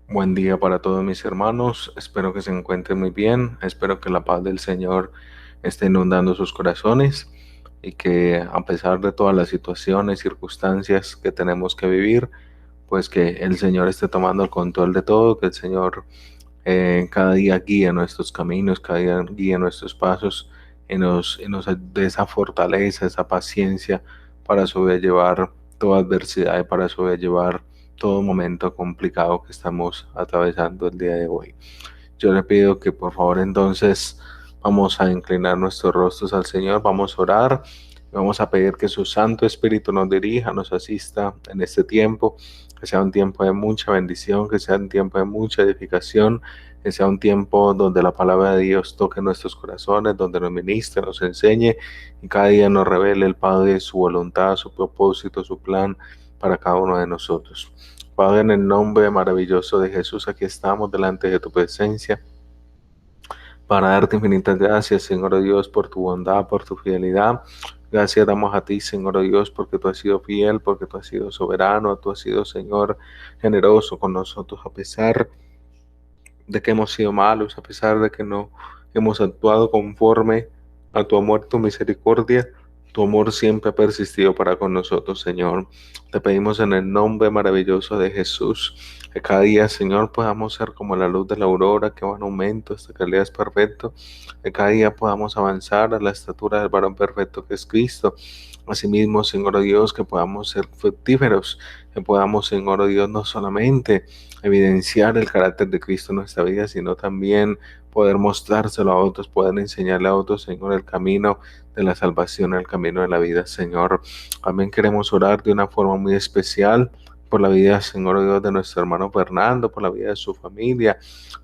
Buen día para todos mis hermanos. Espero que se encuentren muy bien. Espero que la paz del Señor esté inundando sus corazones y que a pesar de todas las situaciones, circunstancias que tenemos que vivir, pues que el Señor esté tomando el control de todo, que el Señor cada día guíe nuestros caminos, cada día guíe nuestros pasos y nos dé esa fortaleza, esa paciencia para sobrellevar toda adversidad y para sobrellevar todo momento complicado que estamos atravesando el día de hoy. Yo le pido que por favor entonces vamos a inclinar nuestros rostros al Señor, vamos a orar, vamos a pedir que su Santo Espíritu nos dirija, nos asista en este tiempo, que sea un tiempo de mucha bendición, que sea un tiempo de mucha edificación, que sea un tiempo donde la palabra de Dios toque nuestros corazones, donde nos ministre, nos enseñe y cada día nos revele el Padre su voluntad, su propósito, su plan para cada uno de nosotros. Padre, en el nombre maravilloso de Jesús, aquí estamos delante de tu presencia para darte infinitas gracias, Señor Dios, por tu bondad, por tu fidelidad. Gracias damos a ti, Señor Dios, porque tú has sido fiel, porque tú has sido soberano, tú has sido, Señor, generoso con nosotros, a pesar de que hemos sido malos, a pesar de que no hemos actuado conforme a tu amor y tu misericordia. Tu amor siempre ha persistido para con nosotros, Señor. Te pedimos en el nombre maravilloso de Jesús que cada día, Señor, podamos ser como la luz de la aurora que va en aumento hasta que el día es perfecto. Que cada día podamos avanzar a la estatura del varón perfecto que es Cristo. Asimismo, Señor Dios, que podamos ser fructíferos, que podamos, Señor Dios, no solamente evidenciar el carácter de Cristo en nuestra vida, sino también poder mostrárselo a otros, poder enseñarle a otros, Señor, el camino de la salvación, el camino de la vida, Señor. También queremos orar de una forma muy especial por la vida, Señor Dios, de nuestro hermano Fernando, por la vida de su familia,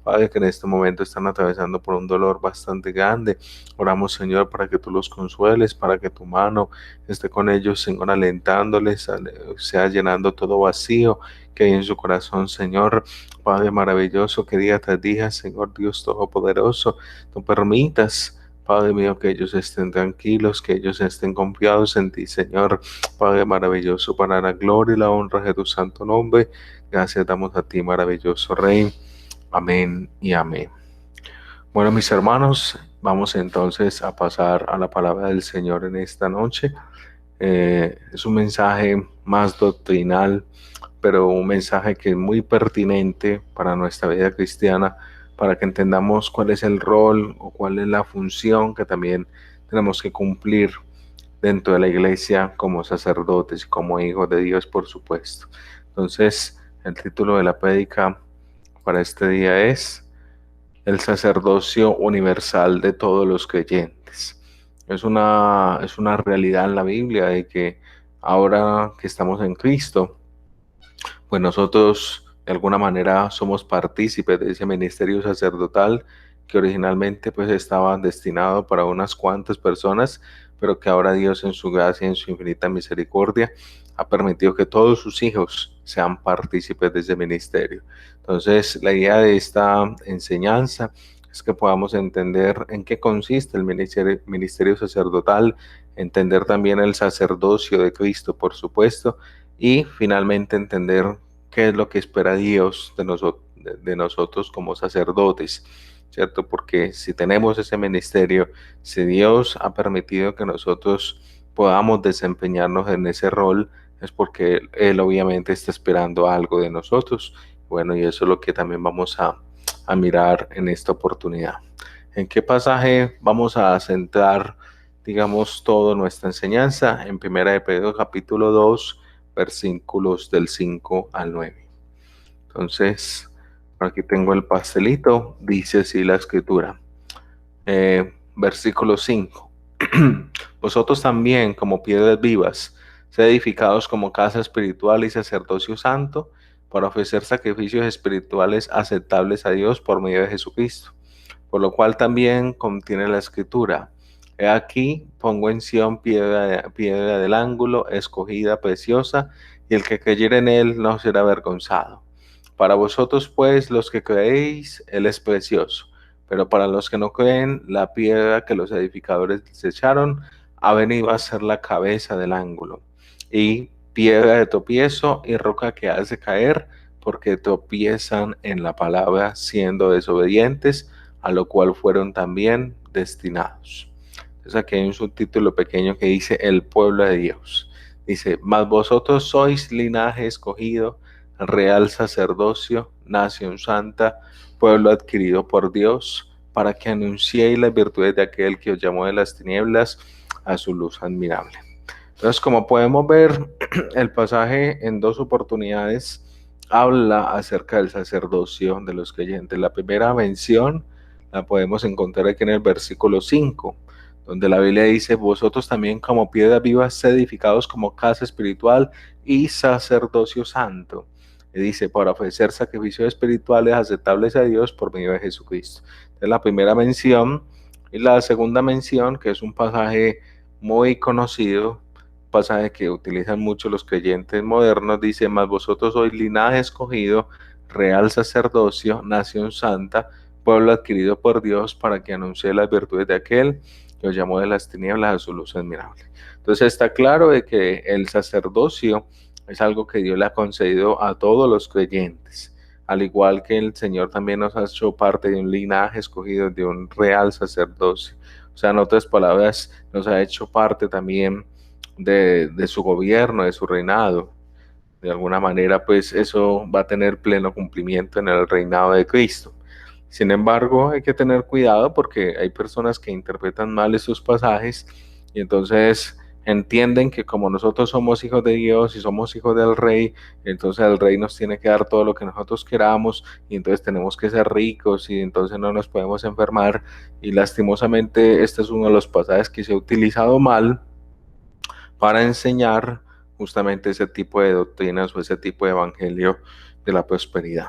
Padre, que en este momento están atravesando por un dolor bastante grande. Oramos, Señor, para que tú los consueles, para que tu mano esté con ellos, Señor, alentándoles, sea llenando todo vacío que hay en su corazón, Señor. Padre maravilloso, que día tras día, Señor Dios Todopoderoso, tú permitas, Padre mío, que ellos estén tranquilos, que ellos estén confiados en ti, Señor. Padre maravilloso, para la gloria y la honra de tu santo nombre. Gracias damos a ti, maravilloso Rey. Amén y amén. Bueno, mis hermanos, vamos entonces a pasar a la palabra del Señor en esta noche. Es un mensaje más doctrinal, pero un mensaje que es muy pertinente para nuestra vida cristiana, para que entendamos cuál es el rol o cuál es la función que también tenemos que cumplir dentro de la iglesia como sacerdotes y como hijos de Dios, por supuesto. Entonces, el título de la prédica para este día es el sacerdocio universal de todos los creyentes. Es una realidad en la Biblia de que ahora que estamos en Cristo, pues nosotros de alguna manera somos partícipes de ese ministerio sacerdotal que originalmente pues estaba destinado para unas cuantas personas, pero que ahora Dios en su gracia y en su infinita misericordia ha permitido que todos sus hijos sean partícipes de ese ministerio. Entonces, la idea de esta enseñanza es que podamos entender en qué consiste el ministerio sacerdotal, entender también el sacerdocio de Cristo, por supuesto, y finalmente entender qué es lo que espera Dios de nosotros como sacerdotes, ¿cierto? Porque si tenemos ese ministerio, si Dios ha permitido que nosotros podamos desempeñarnos en ese rol, es porque Él obviamente está esperando algo de nosotros. Bueno, y eso es lo que también vamos a mirar en esta oportunidad. ¿En qué pasaje vamos a centrar, digamos, toda nuestra enseñanza? En Primera de Pedro, capítulo 2, versículos del 5 al 9. Entonces, aquí tengo el pastelito, dice así la escritura. Versículo 5. Vosotros también, como piedras vivas, sed edificados como casa espiritual y sacerdocio santo, para ofrecer sacrificios espirituales aceptables a Dios por medio de Jesucristo. Por lo cual también contiene la escritura: He aquí, pongo en Sión piedra del ángulo, escogida, preciosa, y el que creyere en él no será avergonzado. Para vosotros, pues, los que creéis, él es precioso. Pero para los que no creen, la piedra que los edificadores desecharon ha venido a ser la cabeza del ángulo, y piedra de tropiezo y roca que hace caer, porque tropiezan en la palabra siendo desobedientes, a lo cual fueron también destinados. Entonces aquí hay un subtítulo pequeño que dice el pueblo de Dios. Dice, mas vosotros sois linaje escogido, real sacerdocio, nación santa, pueblo adquirido por Dios, para que anunciéis las virtudes de aquel que os llamó de las tinieblas a su luz admirable. Entonces, como podemos ver, el pasaje en dos oportunidades habla acerca del sacerdocio de los creyentes. La primera mención la podemos encontrar aquí en el versículo 5, donde la Biblia dice, vosotros también como piedras vivas sed edificados como casa espiritual y sacerdocio santo. Y dice, para ofrecer sacrificios espirituales aceptables a Dios por medio de Jesucristo. Es la primera mención. Y la segunda mención, que es un pasaje muy conocido, pasaje que utilizan mucho los creyentes modernos, dice, mas vosotros sois linaje escogido, real sacerdocio, nación santa, pueblo adquirido por Dios, para que anuncie las virtudes de aquel que os llamó de las tinieblas a su luz admirable. Entonces está claro de que el sacerdocio es algo que Dios le ha concedido a todos los creyentes, al igual que el Señor también nos ha hecho parte de un linaje escogido, de un real sacerdocio. O sea, en otras palabras, nos ha hecho parte también de su gobierno, de su reinado. De alguna manera, pues eso va a tener pleno cumplimiento en el reinado de Cristo. Sin embargo, hay que tener cuidado porque hay personas que interpretan mal esos pasajes y entonces entienden que como nosotros somos hijos de Dios y somos hijos del Rey, entonces el Rey nos tiene que dar todo lo que nosotros queramos y entonces tenemos que ser ricos y entonces no nos podemos enfermar. Y lastimosamente este es uno de los pasajes que se ha utilizado mal para enseñar justamente ese tipo de doctrinas o ese tipo de evangelio de la prosperidad.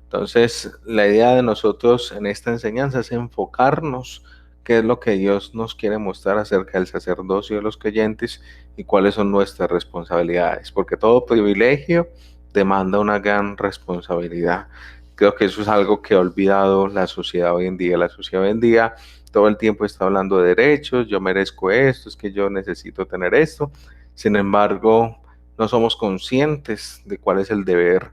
Entonces, la idea de nosotros en esta enseñanza es enfocarnos qué es lo que Dios nos quiere mostrar acerca del sacerdocio de los creyentes y cuáles son nuestras responsabilidades, porque todo privilegio demanda una gran responsabilidad. Creo que eso es algo que ha olvidado la sociedad hoy en día. La sociedad hoy en día todo el tiempo está hablando de derechos, yo merezco esto, es que yo necesito tener esto. Sin embargo, no somos conscientes de cuál es el deber.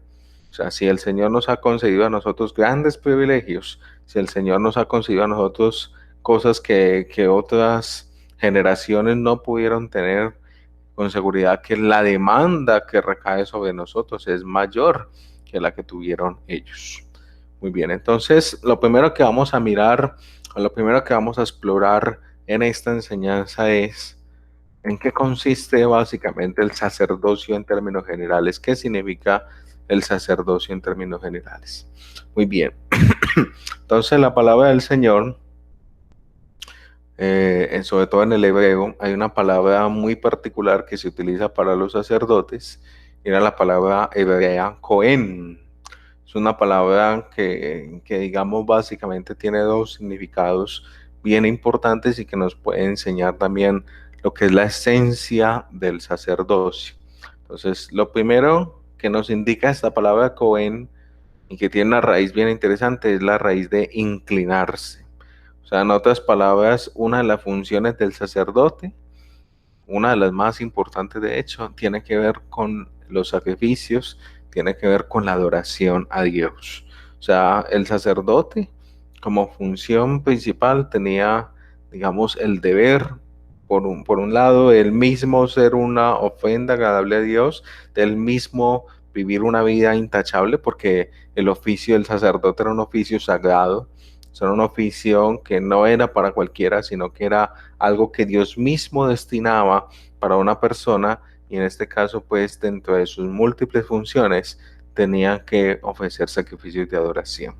O sea, si el Señor nos ha concedido a nosotros grandes privilegios, si el Señor nos ha concedido a nosotros cosas que otras generaciones no pudieron tener, con seguridad que la demanda que recae sobre nosotros es mayor que la que tuvieron ellos. Muy bien, entonces lo primero que vamos a mirar, o lo primero que vamos a explorar en esta enseñanza es en qué consiste básicamente el sacerdocio en términos generales. ¿Qué significa el sacerdocio en términos generales? Muy bien, entonces la palabra del Señor, sobre todo en el hebreo, hay una palabra muy particular que se utiliza para los sacerdotes, era la palabra hebrea Cohen. Es una palabra que digamos básicamente tiene dos significados bien importantes y que nos puede enseñar también lo que es la esencia del sacerdocio. Entonces, lo primero que nos indica esta palabra Cohen y que tiene una raíz bien interesante es la raíz de inclinarse. O sea, en otras palabras, una de las funciones del sacerdote, una de las más importantes de hecho, tiene que ver con los sacrificios, tiene que ver con la adoración a Dios. O sea, el sacerdote como función principal tenía, digamos, el deber, por un lado, el mismo ser una ofrenda agradable a Dios, del mismo vivir una vida intachable, porque el oficio del sacerdote era un oficio sagrado, era un oficio que no era para cualquiera, sino que era algo que Dios mismo destinaba para una persona y en este caso pues dentro de sus múltiples funciones tenía que ofrecer sacrificios de adoración.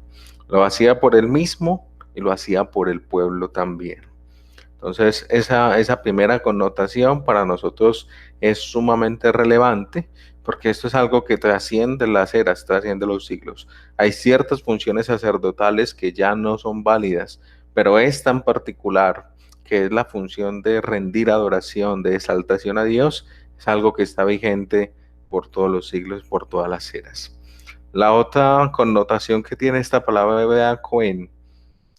Lo hacía por él mismo y lo hacía por el pueblo también. Entonces esa primera connotación para nosotros es sumamente relevante porque esto es algo que trasciende las eras, trasciende los siglos. Hay ciertas funciones sacerdotales que ya no son válidas, pero esta en particular, que es la función de rendir adoración, de exaltación a Dios, es algo que está vigente por todos los siglos, por todas las eras. La otra connotación que tiene esta palabra hebrea Cohen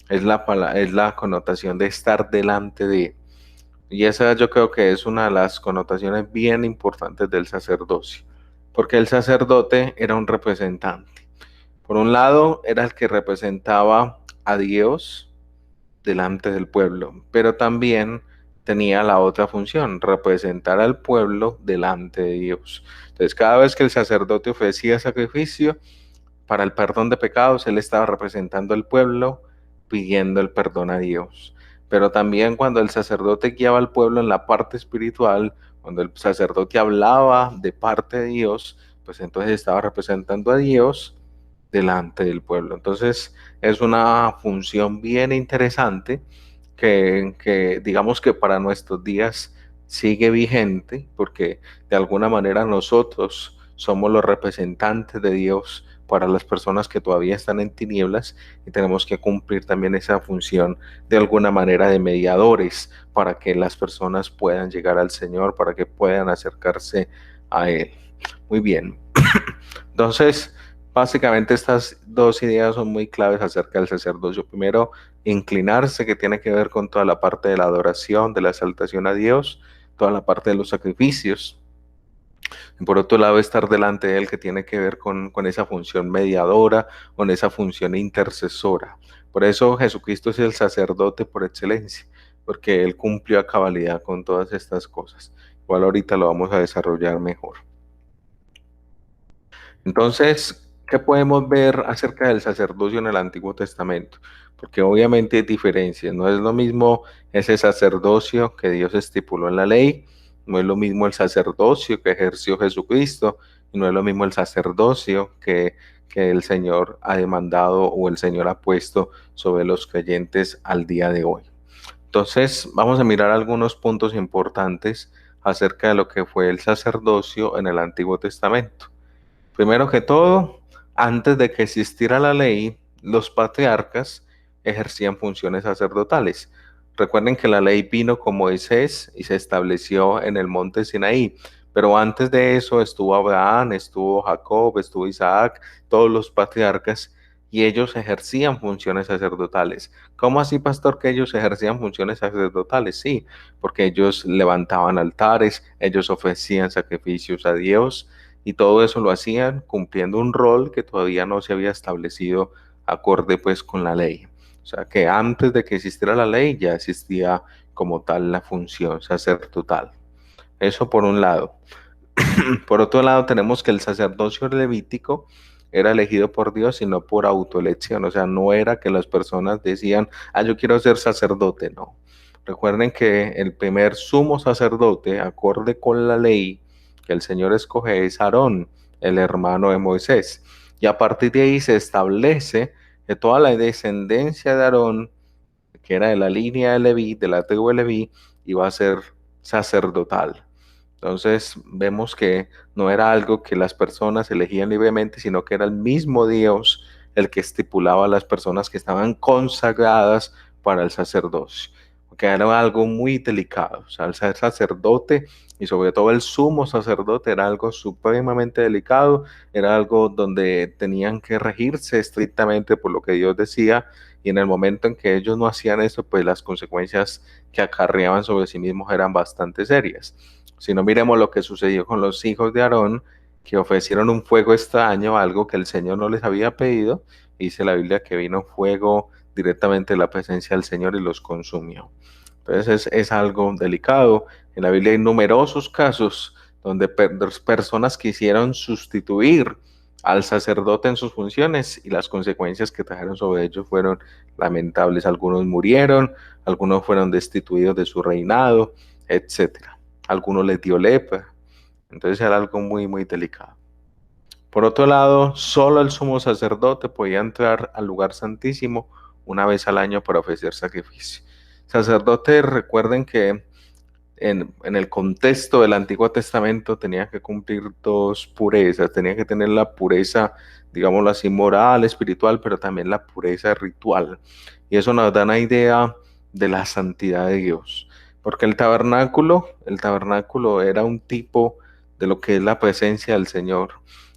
es la connotación de estar delante de. Y esa yo creo que es una de las connotaciones bien importantes del sacerdocio. porque el sacerdote era un representante. Por un lado, era el que representaba a Dios delante del pueblo, pero también tenía la otra función, representar al pueblo delante de Dios. Entonces, cada vez que el sacerdote ofrecía sacrificio para el perdón de pecados, él estaba representando al pueblo, pidiendo el perdón a Dios. Pero también cuando el sacerdote guiaba al pueblo en la parte espiritual, cuando el sacerdote hablaba de parte de Dios, pues entonces estaba representando a Dios delante del pueblo. Entonces es una función bien interesante que digamos que para nuestros días sigue vigente porque de alguna manera nosotros somos los representantes de Dios para las personas que todavía están en tinieblas y tenemos que cumplir también esa función de alguna manera de mediadores para que las personas puedan llegar al Señor, para que puedan acercarse a Él. Muy bien. Entonces, básicamente estas dos ideas son muy claves acerca del sacerdocio. Primero, inclinarse, que tiene que ver con toda la parte de la adoración, de la exaltación a Dios, toda la parte de los sacrificios. Y por otro lado, estar delante de Él, que tiene que ver con esa función mediadora, con esa función intercesora. Por eso Jesucristo es el sacerdote por excelencia, porque Él cumplió a cabalidad con todas estas cosas. Igual ahorita lo vamos a desarrollar mejor. Entonces, ¿qué podemos ver acerca del sacerdocio en el Antiguo Testamento? Porque obviamente hay diferencias, no es lo mismo ese sacerdocio que Dios estipuló en la ley, no es lo mismo el sacerdocio que ejerció Jesucristo, y no es lo mismo el sacerdocio que el Señor ha demandado o el Señor ha puesto sobre los creyentes al día de hoy. Entonces, vamos a mirar algunos puntos importantes acerca de lo que fue el sacerdocio en el Antiguo Testamento. Primero que todo, antes de que existiera la ley, los patriarcas ejercían funciones sacerdotales. Recuerden que la ley vino con Moisés y se estableció en el monte Sinaí, pero antes de eso estuvo Abraham, estuvo Jacob, estuvo Isaac, todos los patriarcas, y ellos ejercían funciones sacerdotales. ¿Cómo así, pastor, que ellos ejercían funciones sacerdotales? Sí, porque ellos levantaban altares, ellos ofrecían sacrificios a Dios, y todo eso lo hacían cumpliendo un rol que todavía no se había establecido acorde pues con la ley. O sea que antes de que existiera la ley ya existía como tal la función sacerdotal. Eso por un lado. Por otro lado tenemos que el sacerdocio levítico era elegido por Dios y no por autoelección. O sea, no era que las personas decían, ah, yo quiero ser sacerdote. No. Recuerden que el primer sumo sacerdote, acorde con la ley, que el Señor escoge es Aarón, el hermano de Moisés. Y a partir de ahí se establece que toda la descendencia de Aarón, que era de la línea de Leví, de la tribu de Leví, iba a ser sacerdotal. Entonces vemos que no era algo que las personas elegían libremente, sino que era el mismo Dios el que estipulaba a las personas que estaban consagradas para el sacerdocio, porque era algo muy delicado. O sea, el ser sacerdote y sobre todo el sumo sacerdote era algo supremamente delicado, era algo donde tenían que regirse estrictamente por lo que Dios decía, y en el momento en que ellos no hacían eso, pues las consecuencias que acarreaban sobre sí mismos eran bastante serias. Si no, miremos lo que sucedió con los hijos de Aarón, que ofrecieron un fuego extraño, algo que el Señor no les había pedido. Dice la Biblia que vino fuego directamente de la presencia del Señor y los consumió. Entonces es algo delicado. En la Biblia hay numerosos casos donde personas quisieron sustituir al sacerdote en sus funciones y las consecuencias que trajeron sobre ellos fueron lamentables. Algunos murieron, algunos fueron destituidos de su reinado, etcétera. Algunos les dio lepra. Entonces era algo muy, muy delicado. Por otro lado, solo el sumo sacerdote podía entrar al lugar santísimo una vez al año para ofrecer sacrificio. Sacerdotes, recuerden que en el contexto del Antiguo Testamento tenía que cumplir dos purezas, tenía que tener la pureza, digámoslo así, moral, espiritual, pero también la pureza ritual. Y eso nos da una idea de la santidad de Dios, porque el tabernáculo era un tipo de lo que es la presencia del Señor.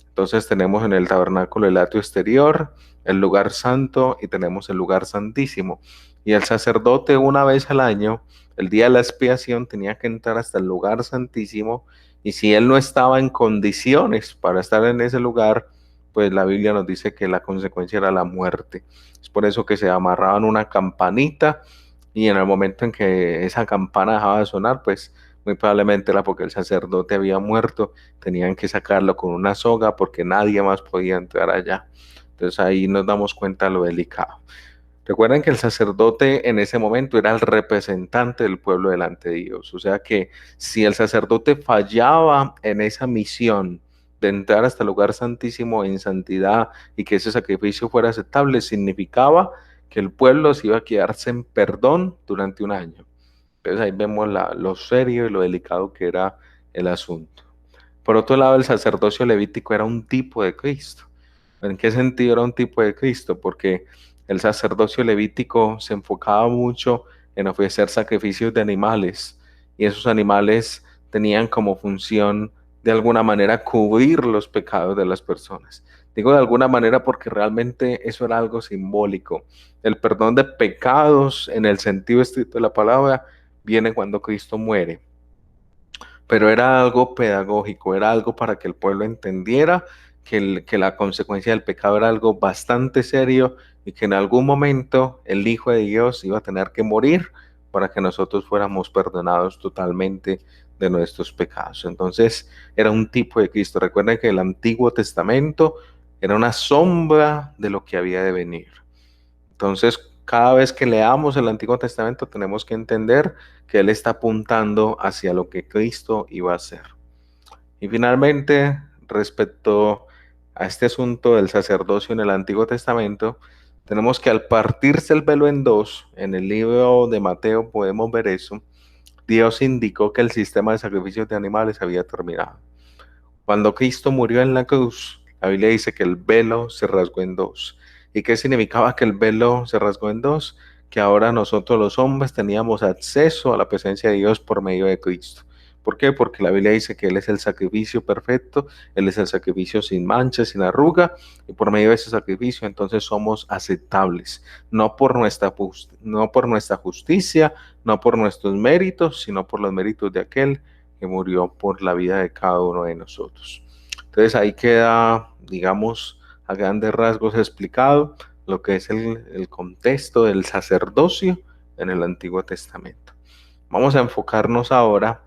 Entonces tenemos en el tabernáculo el atrio exterior, el lugar santo y tenemos el lugar santísimo. Y el sacerdote una vez al año, el día de la expiación, tenía que entrar hasta el lugar santísimo Y si él no estaba en condiciones para estar en ese lugar, pues la Biblia nos dice que la consecuencia era la muerte. Es por eso que se amarraban una campanita y en el momento en que esa campana dejaba de sonar, pues muy probablemente era porque el sacerdote había muerto, tenían que sacarlo con una soga porque nadie más podía entrar allá. Entonces ahí nos damos cuenta de lo delicado. Recuerden que el sacerdote en ese momento era el representante del pueblo delante de Dios. O sea que si el sacerdote fallaba en esa misión de entrar hasta el lugar santísimo en santidad y que ese sacrificio fuera aceptable, significaba que el pueblo se iba a quedarse en perdón durante un año. Entonces ahí vemos lo serio y lo delicado que era el asunto. Por otro lado, el sacerdocio levítico era un tipo de Cristo. ¿En qué sentido era un tipo de Cristo? Porque el sacerdocio levítico se enfocaba mucho en ofrecer sacrificios de animales y esos animales tenían como función de alguna manera cubrir los pecados de las personas. Digo de alguna manera porque realmente eso era algo simbólico. El perdón de pecados en el sentido estricto de la palabra viene cuando Cristo muere, pero era algo pedagógico, era algo para que el pueblo entendiera que la consecuencia del pecado era algo bastante serio y que en algún momento el Hijo de Dios iba a tener que morir para que nosotros fuéramos perdonados totalmente de nuestros pecados. Entonces era un tipo de Cristo. Recuerden que el Antiguo Testamento era una sombra de lo que había de venir. Entonces, cada vez que leamos el Antiguo Testamento tenemos que entender que Él está apuntando hacia lo que Cristo iba a hacer. Y finalmente, respecto a este asunto del sacerdocio en el Antiguo Testamento, tenemos que al partirse el velo en dos, en el libro de Mateo podemos ver eso, Dios indicó que el sistema de sacrificios de animales había terminado. Cuando Cristo murió en la cruz, la Biblia dice que el velo se rasgó en dos. ¿Y qué significaba que el velo se rasgó en dos? Que ahora nosotros los hombres teníamos acceso a la presencia de Dios por medio de Cristo. ¿Por qué? Porque la Biblia dice que Él es el sacrificio perfecto, Él es el sacrificio sin mancha, sin arruga, y por medio de ese sacrificio entonces somos aceptables, no por nuestra justicia, no por nuestros méritos, sino por los méritos de aquel que murió por la vida de cada uno de nosotros. Entonces ahí queda, digamos, a grandes rasgos explicado lo que es el contexto del sacerdocio en el Antiguo Testamento. Vamos a enfocarnos ahora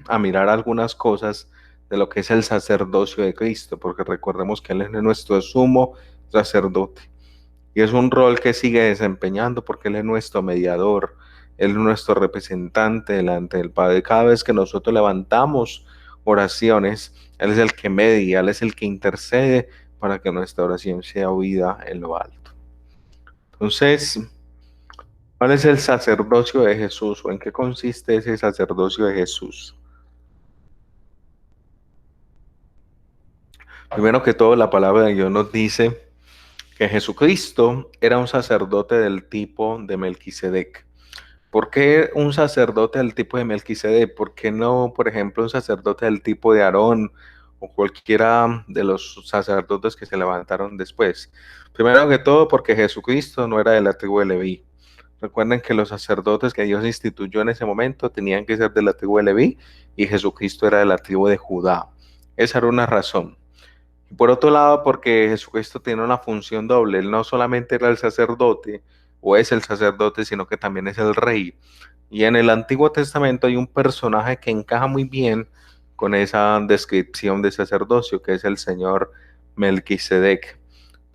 a mirar algunas cosas de lo que es el sacerdocio de Cristo, porque recordemos que Él es nuestro sumo sacerdote. Y es un rol que sigue desempeñando porque Él es nuestro mediador, Él es nuestro representante delante del Padre. Cada vez que nosotros levantamos oraciones, Él es el que media, Él es el que intercede para que nuestra oración sea oída en lo alto. Entonces, ¿cuál es el sacerdocio de Jesús o en qué consiste ese sacerdocio de Jesús? Primero que todo, la palabra de Dios nos dice que Jesucristo era un sacerdote del tipo de Melquisedec. ¿Por qué un sacerdote del tipo de Melquisedec? ¿Por qué no, por ejemplo, un sacerdote del tipo de Aarón o cualquiera de los sacerdotes que se levantaron después? Primero que todo, porque Jesucristo no era de la tribu de Leví. Recuerden que los sacerdotes que Dios instituyó en ese momento tenían que ser de la tribu de Leví y Jesucristo era de la tribu de Judá. Esa era una razón. Y por otro lado, porque Jesucristo tiene una función doble. Él no solamente era el sacerdote o es el sacerdote, sino que también es el rey. Y en el Antiguo Testamento hay un personaje que encaja muy bien con esa descripción de sacerdocio, que es el señor Melquisedec.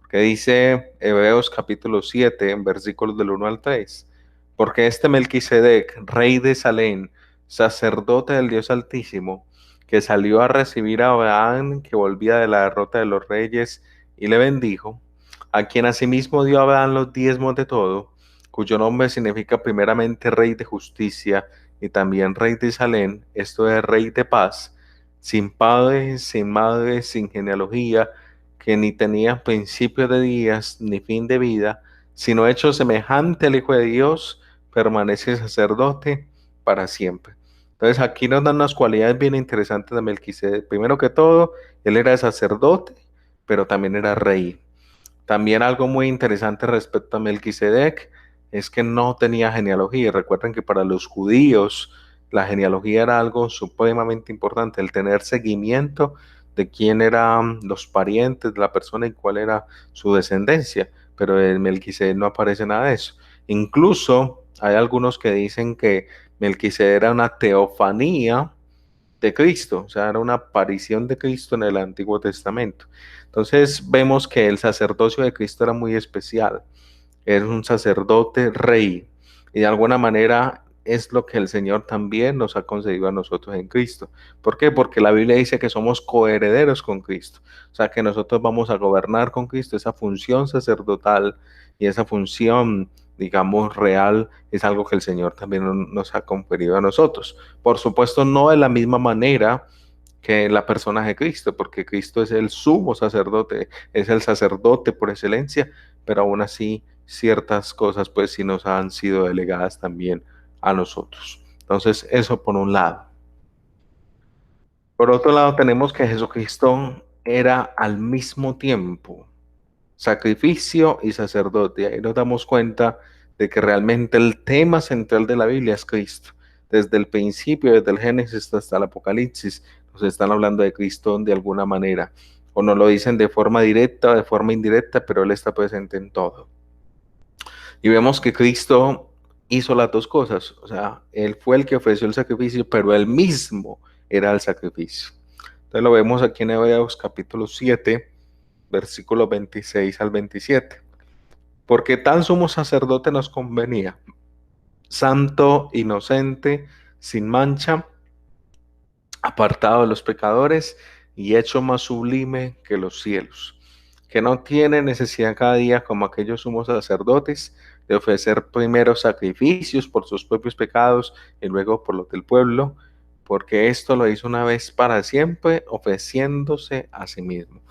Que dice Hebreos capítulo 7, en versículos del 1 al 3. Porque este Melquisedec, rey de Salem, sacerdote del Dios Altísimo, que salió a recibir a Abraham, que volvía de la derrota de los reyes, y le bendijo, a quien asimismo dio a Abraham los diezmos de todo, cuyo nombre significa primeramente rey de justicia y también rey de Salem, esto es rey de paz, sin padre, sin madre, sin genealogía, que ni tenía principio de días ni fin de vida, sino hecho semejante al Hijo de Dios, permanece sacerdote para siempre. Entonces aquí nos dan unas cualidades bien interesantes de Melquisedec. Primero que todo, él era sacerdote, pero también era rey. También algo muy interesante respecto a Melquisedec es que no tenía genealogía. Recuerden que para los judíos La genealogía era algo supremamente importante, el tener seguimiento de quién eran los parientes de la persona y cuál era su descendencia, pero en Melquisedec no aparece nada de eso. Incluso hay algunos que dicen que Melquisedec era una teofanía de Cristo, o sea, era una aparición de Cristo en el Antiguo Testamento. Entonces vemos que el sacerdocio de Cristo era muy especial, era un sacerdote rey, y de alguna manera es lo que el Señor también nos ha concedido a nosotros en Cristo. ¿Por qué? Porque la Biblia dice que somos coherederos con Cristo, o sea, que nosotros vamos a gobernar con Cristo. Esa función sacerdotal y esa función, digamos, real, es algo que el Señor también nos ha conferido a nosotros. Por supuesto, no de la misma manera que la persona de Cristo, porque Cristo es el sumo sacerdote, es el sacerdote por excelencia, pero aún así ciertas cosas pues sí nos han sido delegadas también a nosotros. Entonces, eso por un lado. Por otro lado, tenemos que Jesucristo era al mismo tiempo sacrificio y sacerdote. Ahí nos damos cuenta de que realmente el tema central de la Biblia es Cristo. Desde el principio, desde el Génesis hasta el Apocalipsis, nos están hablando de Cristo de alguna manera. O nos lo dicen de forma directa o de forma indirecta, pero Él está presente en todo. Y vemos que Cristo hizo las dos cosas. O sea, Él fue el que ofreció el sacrificio, pero Él mismo era el sacrificio. Entonces lo vemos aquí en Hebreos capítulo 7, versículos 26 al 27. Porque tal sumo sacerdote nos convenía, santo, inocente, sin mancha, apartado de los pecadores y hecho más sublime que los cielos, que no tiene necesidad cada día, como aquellos sumos sacerdotes, de ofrecer primero sacrificios por sus propios pecados y luego por los del pueblo, porque esto lo hizo una vez para siempre, ofreciéndose a sí mismo.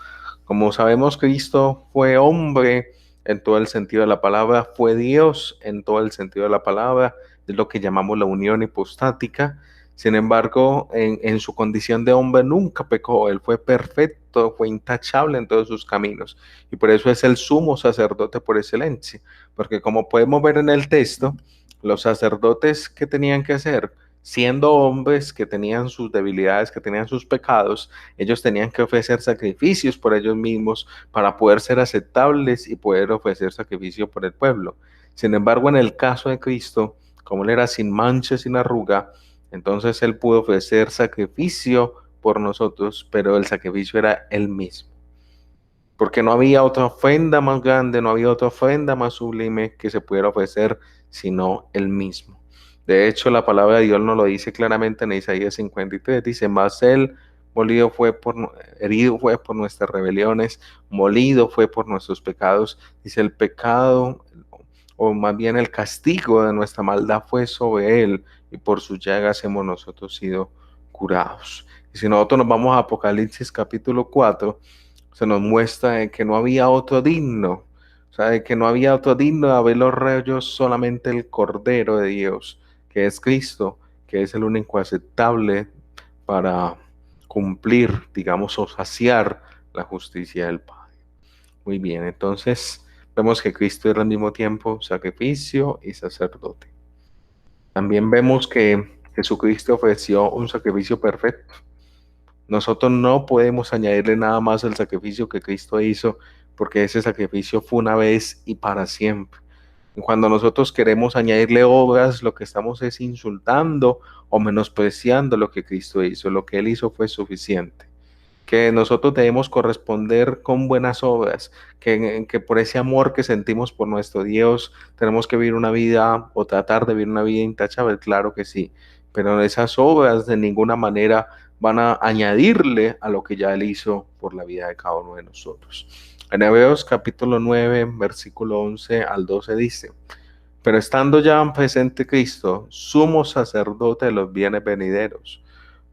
Como sabemos, Cristo fue hombre en todo el sentido de la palabra, fue Dios en todo el sentido de la palabra, es lo que llamamos la unión hipostática. Sin embargo, en su condición de hombre nunca pecó, él fue perfecto, fue intachable en todos sus caminos, y por eso es el sumo sacerdote por excelencia, porque como podemos ver en el texto, los sacerdotes que tenían que hacer, siendo hombres que tenían sus debilidades, que tenían sus pecados, ellos tenían que ofrecer sacrificios por ellos mismos para poder ser aceptables y poder ofrecer sacrificio por el pueblo. Sin embargo, en el caso de Cristo, como él era sin mancha, sin arruga, entonces él pudo ofrecer sacrificio por nosotros, pero el sacrificio era él mismo. Porque no había otra ofrenda más grande, no había otra ofrenda más sublime que se pudiera ofrecer sino él mismo. De hecho, la palabra de Dios nos lo dice claramente en Isaías 53, dice, mas él molido fue por, herido fue por nuestras rebeliones, molido fue por nuestros pecados. Dice, el pecado, o más bien el castigo de nuestra maldad fue sobre él, y por sus llagas hemos nosotros sido curados. Y si nosotros nos vamos a Apocalipsis capítulo 4, se nos muestra de que no había otro digno, o sea, de que no había otro digno de haber los reyes, solamente el Cordero de Dios, que es Cristo, que es el único aceptable para cumplir, digamos, o saciar la justicia del Padre. Muy bien, entonces vemos que Cristo era al mismo tiempo sacrificio y sacerdote. También vemos que Jesucristo ofreció un sacrificio perfecto. Nosotros no podemos añadirle nada más al sacrificio que Cristo hizo, porque ese sacrificio fue una vez y para siempre. Y cuando nosotros queremos añadirle obras, lo que estamos es insultando o menospreciando lo que Cristo hizo. Lo que Él hizo fue suficiente. Que nosotros debemos corresponder con buenas obras, que por ese amor que sentimos por nuestro Dios tenemos que vivir una vida o tratar de vivir una vida intachable, claro que sí, pero esas obras de ninguna manera van a añadirle a lo que ya Él hizo por la vida de cada uno de nosotros. En Hebreos capítulo 9, versículo 11 al 12 dice, pero estando ya presente Cristo, sumo sacerdote de los bienes venideros,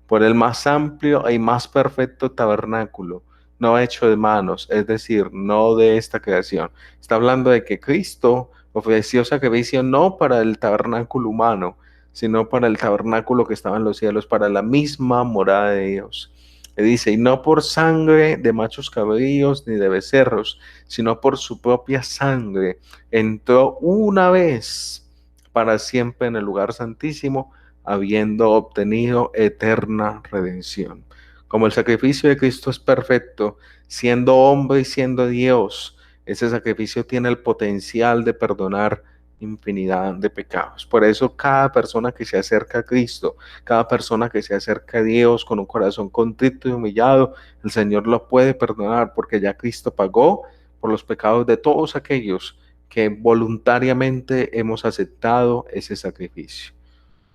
por el más amplio y más perfecto tabernáculo, no hecho de manos, es decir, no de esta creación. Está hablando de que Cristo ofreció sacrificio no para el tabernáculo humano, sino para el tabernáculo que estaba en los cielos, para la misma morada de Dios. Le dice, y no por sangre de machos cabríos ni de becerros, sino por su propia sangre, entró una vez para siempre en el lugar santísimo, habiendo obtenido eterna redención. Como el sacrificio de Cristo es perfecto, siendo hombre y siendo Dios, ese sacrificio tiene el potencial de perdonar infinidad de pecados. Por eso cada persona que se acerca a Cristo, cada persona que se acerca a Dios con un corazón contrito y humillado, el Señor lo puede perdonar porque ya Cristo pagó por los pecados de todos aquellos que voluntariamente hemos aceptado ese sacrificio.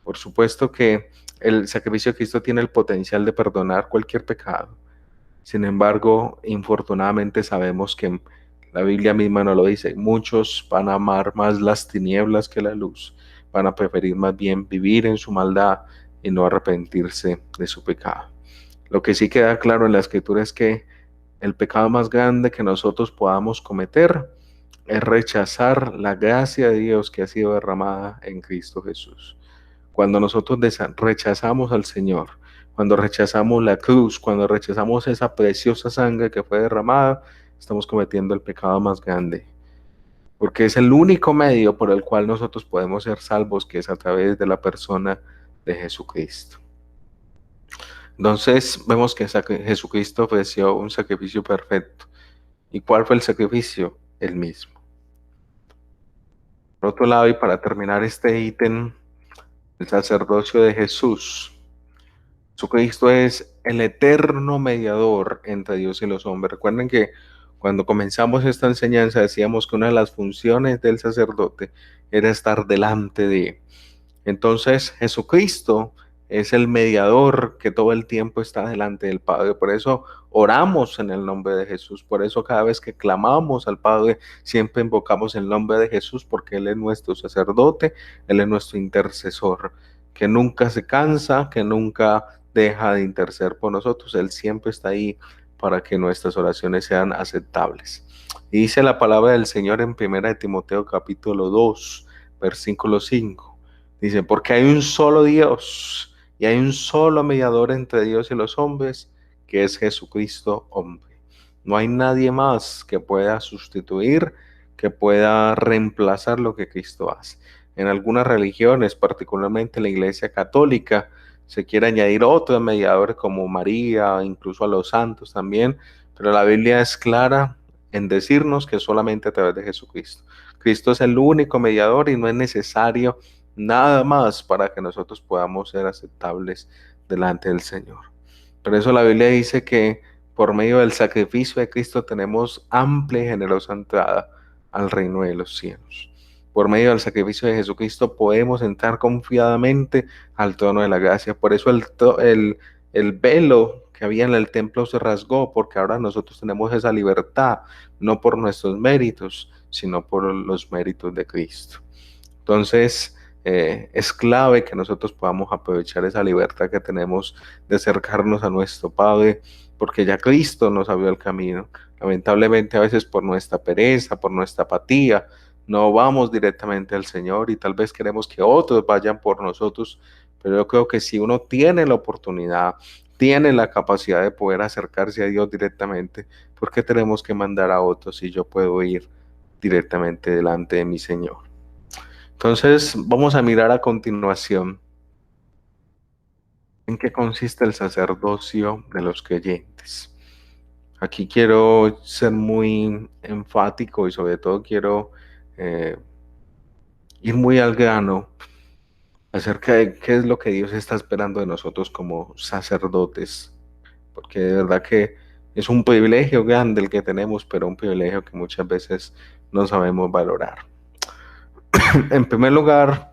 Por supuesto que el sacrificio de Cristo tiene el potencial de perdonar cualquier pecado. Sin embargo, infortunadamente sabemos que la Biblia misma nos lo dice, muchos van a amar más las tinieblas que la luz, van a preferir más bien vivir en su maldad y no arrepentirse de su pecado. Lo que sí queda claro en la Escritura es que el pecado más grande que nosotros podamos cometer es rechazar la gracia de Dios que ha sido derramada en Cristo Jesús. Cuando nosotros rechazamos al Señor, cuando rechazamos la cruz, cuando rechazamos esa preciosa sangre que fue derramada, estamos cometiendo el pecado más grande. Porque es el único medio por el cual nosotros podemos ser salvos, que es a través de la persona de Jesucristo. Entonces vemos que Jesucristo ofreció un sacrificio perfecto. ¿Y cuál fue el sacrificio? El mismo. Por otro lado, y para terminar este ítem, el sacerdocio de Jesús. Jesucristo es el eterno mediador entre Dios y los hombres. Recuerden que cuando comenzamos esta enseñanza decíamos que una de las funciones del sacerdote era estar delante de. Entonces Jesucristo es el mediador que todo el tiempo está delante del Padre. Por eso oramos en el nombre de Jesús. Por eso cada vez que clamamos al Padre siempre invocamos el nombre de Jesús, porque Él es nuestro sacerdote, Él es nuestro intercesor, que nunca se cansa, que nunca deja de interceder por nosotros. Él siempre está ahí para que nuestras oraciones sean aceptables. Y dice la palabra del Señor en 1 Timoteo capítulo 2, versículo 5. Dice, porque hay un solo Dios y hay un solo mediador entre Dios y los hombres, que es Jesucristo hombre. No hay nadie más que pueda sustituir, que pueda reemplazar lo que Cristo hace. En algunas religiones, particularmente la Iglesia Católica, se quiere añadir otros mediadores como María, incluso a los santos también, pero la Biblia es clara en decirnos que solamente a través de Jesucristo. Cristo es el único mediador y no es necesario nada más para que nosotros podamos ser aceptables delante del Señor. Por eso la Biblia dice que por medio del sacrificio de Cristo tenemos amplia y generosa entrada al reino de los cielos. Por medio del sacrificio de Jesucristo podemos entrar confiadamente al trono de la gracia. Por eso el velo que había en el templo se rasgó, porque ahora nosotros tenemos esa libertad, no por nuestros méritos, sino por los méritos de Cristo. Entonces, es clave que nosotros podamos aprovechar esa libertad que tenemos de acercarnos a nuestro Padre, porque ya Cristo nos abrió el camino. Lamentablemente a veces por nuestra pereza, por nuestra apatía, no vamos directamente al Señor y tal vez queremos que otros vayan por nosotros, pero yo creo que si uno tiene la oportunidad, tiene la capacidad de poder acercarse a Dios directamente, ¿por qué tenemos que mandar a otros si yo puedo ir directamente delante de mi Señor? Entonces, vamos a mirar a continuación en qué consiste el sacerdocio de los creyentes. Aquí quiero ser muy enfático y sobre todo quiero ir muy al grano acerca de qué es lo que Dios está esperando de nosotros como sacerdotes, porque de verdad que es un privilegio grande el que tenemos, pero un privilegio que muchas veces no sabemos valorar. En primer lugar,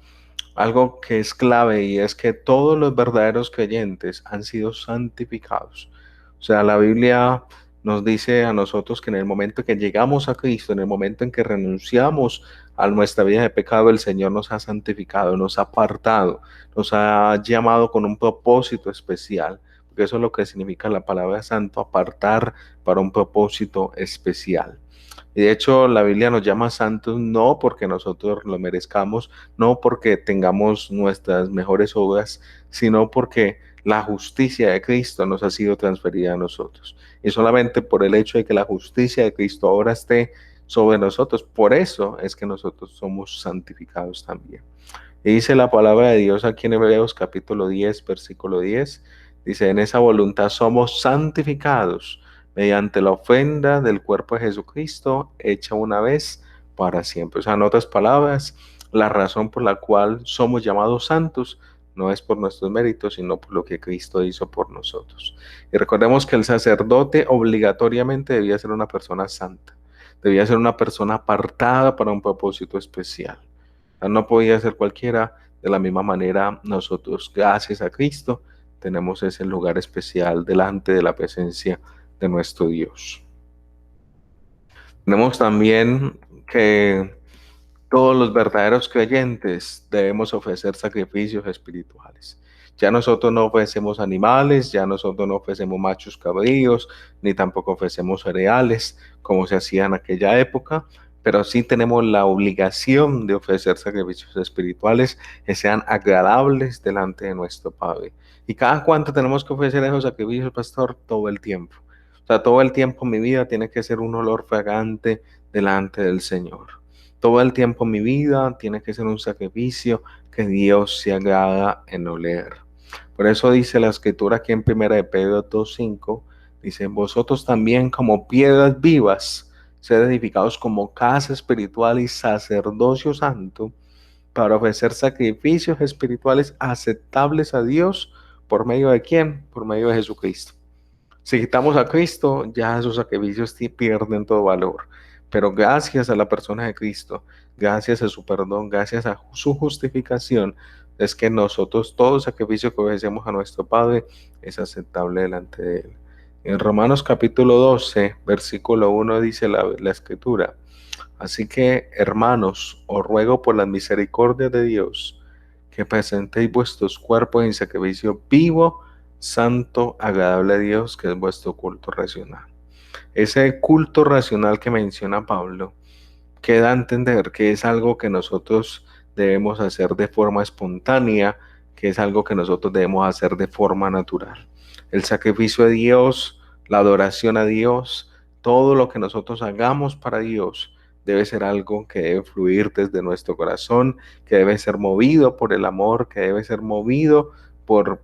algo que es clave y es que todos los verdaderos creyentes han sido santificados. O sea, la Biblia nos dice a nosotros que en el momento que llegamos a Cristo, en el momento en que renunciamos a nuestra vida de pecado, el Señor nos ha santificado, nos ha apartado, nos ha llamado con un propósito especial. Porque eso es lo que significa la palabra santo, apartar para un propósito especial. Y de hecho la Biblia nos llama santos no porque nosotros lo merezcamos, no porque tengamos nuestras mejores obras, sino porque la justicia de Cristo nos ha sido transferida a nosotros. Y solamente por el hecho de que la justicia de Cristo ahora esté sobre nosotros, por eso es que nosotros somos santificados también. Y dice la palabra de Dios aquí en Hebreos capítulo 10, versículo 10, dice, en esa voluntad somos santificados mediante la ofrenda del cuerpo de Jesucristo, hecha una vez para siempre. O sea, en otras palabras, la razón por la cual somos llamados santos no es por nuestros méritos, sino por lo que Cristo hizo por nosotros. Y recordemos que el sacerdote obligatoriamente debía ser una persona santa, debía ser una persona apartada para un propósito especial. O sea, no podía ser cualquiera. De la misma manera, nosotros, gracias a Cristo, tenemos ese lugar especial delante de la presencia de nuestro Dios. Tenemos también que todos los verdaderos creyentes debemos ofrecer sacrificios espirituales. Ya nosotros no ofrecemos animales, ya nosotros no ofrecemos machos cabríos, ni tampoco ofrecemos cereales, como se hacía en aquella época, pero sí tenemos la obligación de ofrecer sacrificios espirituales que sean agradables delante de nuestro Padre. ¿Y cada cuánto tenemos que ofrecer esos sacrificios, pastor? Todo el tiempo. O sea, todo el tiempo mi vida tiene que ser un olor fragante delante del Señor. Todo el tiempo mi vida tiene que ser un sacrificio que Dios se agrada en oler. Por eso dice la escritura aquí en 1 de Pedro 2:5, dice, vosotros también como piedras vivas, sed edificados como casa espiritual y sacerdocio santo, para ofrecer sacrificios espirituales aceptables a Dios, ¿por medio de quién? Por medio de Jesucristo. Si quitamos a Cristo, ya esos sacrificios pierden todo valor. Pero gracias a la persona de Cristo, gracias a su perdón, gracias a su justificación, es que nosotros todo sacrificio que ofrecemos a nuestro Padre es aceptable delante de Él. En Romanos capítulo 12, versículo 1 dice la Escritura, así que, hermanos, os ruego por la misericordia de Dios, que presentéis vuestros cuerpos en sacrificio vivo, santo, agradable a Dios, que es vuestro culto racional. Ese culto racional que menciona Pablo queda a entender que es algo que nosotros debemos hacer de forma espontánea, que es algo que nosotros debemos hacer de forma natural. El sacrificio a Dios, la adoración a Dios, todo lo que nosotros hagamos para Dios debe ser algo que debe fluir desde nuestro corazón, que debe ser movido por el amor, que debe ser movido por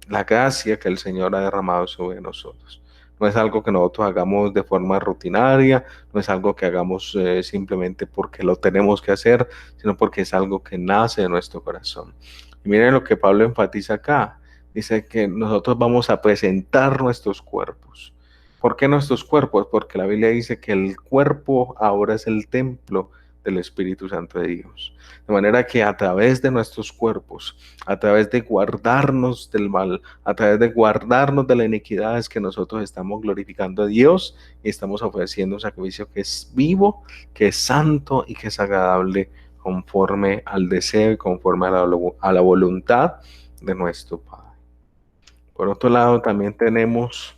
la gracia que el Señor ha derramado sobre nosotros. No es algo que nosotros hagamos de forma rutinaria, no es algo que hagamos simplemente porque lo tenemos que hacer, sino porque es algo que nace de nuestro corazón. Y miren lo que Pablo enfatiza acá. Dice que nosotros vamos a presentar nuestros cuerpos. ¿Por qué nuestros cuerpos? Porque la Biblia dice que el cuerpo ahora es el templo del Espíritu Santo de Dios. De manera que a través de nuestros cuerpos, a través de guardarnos del mal, a través de guardarnos de la iniquidad, es que nosotros estamos glorificando a Dios y estamos ofreciendo un sacrificio que es vivo, que es santo y que es agradable conforme al deseo y conforme a la voluntad de nuestro Padre. Por otro lado, también tenemos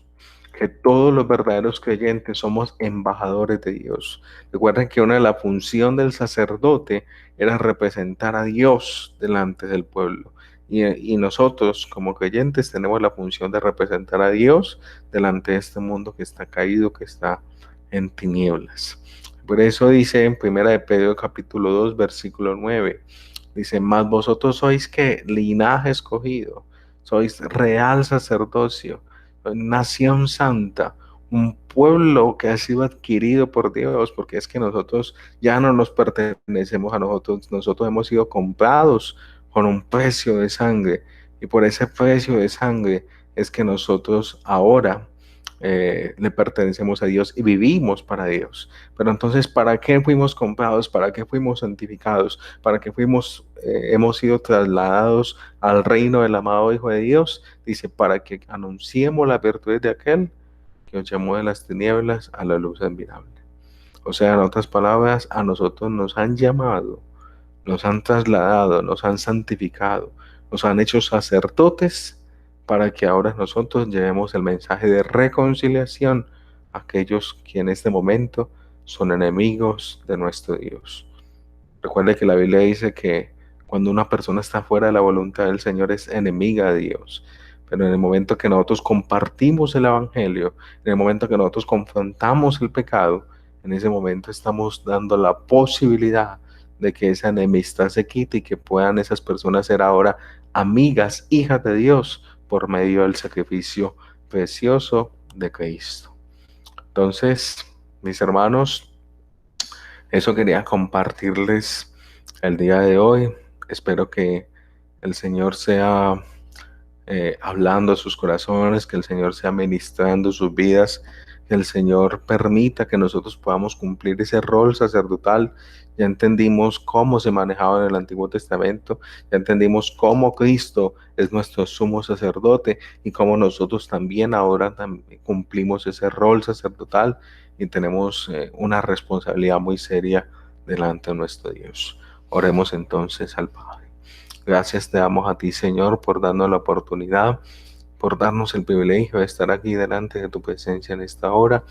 que todos los verdaderos creyentes somos embajadores de Dios. Recuerden que una de las funciones del sacerdote era representar a Dios delante del pueblo. Y nosotros como creyentes tenemos la función de representar a Dios delante de este mundo que está caído, que está en tinieblas. Por eso dice en 1 de Pedro capítulo 2, versículo 9, dice, mas vosotros sois que linaje escogido, sois real sacerdocio, nación santa, un pueblo que ha sido adquirido por Dios, porque es que nosotros ya no nos pertenecemos a nosotros, nosotros hemos sido comprados con un precio de sangre, y por ese precio de sangre es que nosotros ahora le pertenecemos a Dios y vivimos para Dios. Pero entonces, ¿para qué fuimos comprados? ¿Para qué fuimos santificados? ¿Para qué hemos sido trasladados al reino del amado Hijo de Dios? Dice, para que anunciemos las virtudes de aquel que os llamó de las tinieblas a la luz admirable. O sea, en otras palabras, a nosotros nos han llamado, nos han trasladado, nos han santificado, nos han hecho sacerdotes para que ahora nosotros llevemos el mensaje de reconciliación a aquellos que en este momento son enemigos de nuestro Dios. Recuerde que la Biblia dice que cuando una persona está fuera de la voluntad del Señor es enemiga de Dios. Pero en el momento que nosotros compartimos el Evangelio, en el momento que nosotros confrontamos el pecado, en ese momento estamos dando la posibilidad de que esa enemistad se quite y que puedan esas personas ser ahora amigas, hijas de Dios, por medio del sacrificio precioso de Cristo. Entonces, mis hermanos, eso quería compartirles el día de hoy. Espero que el Señor sea hablando a sus corazones, que el Señor sea ministrando sus vidas, que el Señor permita que nosotros podamos cumplir ese rol sacerdotal. Ya entendimos cómo se manejaba en el Antiguo Testamento, ya entendimos cómo Cristo es nuestro sumo sacerdote y cómo nosotros también ahora cumplimos ese rol sacerdotal y tenemos una responsabilidad muy seria delante de nuestro Dios. Oremos entonces al Padre. Gracias te damos a ti, Señor, por darnos la oportunidad, por darnos el privilegio de estar aquí delante de tu presencia en esta hora.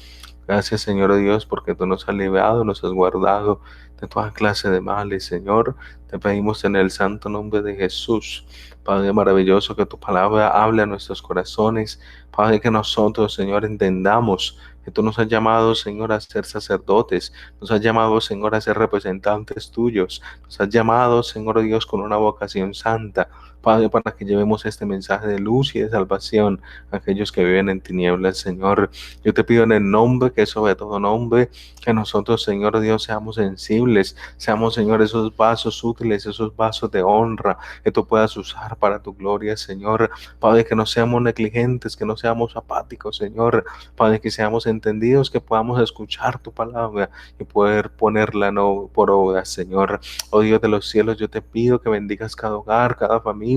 Gracias, Señor Dios, porque tú nos has librado, nos has guardado de toda clase de males, Señor. Te pedimos en el santo nombre de Jesús, Padre maravilloso, que tu palabra hable a nuestros corazones. Padre, que nosotros, Señor, entendamos que tú nos has llamado, Señor, a ser sacerdotes. Nos has llamado, Señor, a ser representantes tuyos. Nos has llamado, Señor Dios, con una vocación santa. Padre, para que llevemos este mensaje de luz y de salvación a aquellos que viven en tinieblas, Señor. Yo te pido en el nombre que es sobre todo nombre, que nosotros, Señor Dios, seamos sensibles, seamos, Señor, esos vasos útiles, esos vasos de honra que tú puedas usar para tu gloria, Señor. Padre, que no seamos negligentes, que no seamos apáticos, Señor. Padre, que seamos entendidos, que podamos escuchar tu palabra y poder ponerla no por obra, Señor. Oh Dios de los cielos, yo te pido que bendigas cada hogar, cada familia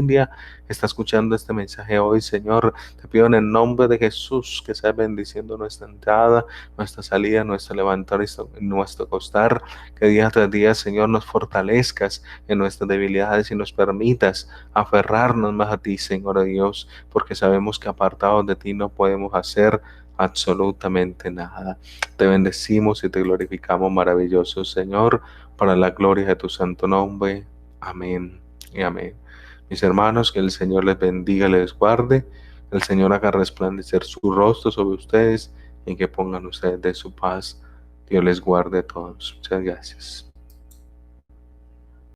que está escuchando este mensaje hoy, Señor. Te pido en el nombre de Jesús que seas bendiciendo nuestra entrada, nuestra salida, nuestro levantar y nuestro acostar. Que día tras día, Señor, nos fortalezcas en nuestras debilidades y nos permitas aferrarnos más a ti, Señor Dios, porque sabemos que apartados de ti no podemos hacer absolutamente nada. Te bendecimos y te glorificamos, maravilloso Señor, para la gloria de tu santo nombre. Amén y amén. Mis hermanos, que el Señor les bendiga y les guarde. El Señor haga resplandecer su rostro sobre ustedes y que pongan ustedes de su paz. Dios les guarde a todos. Muchas gracias.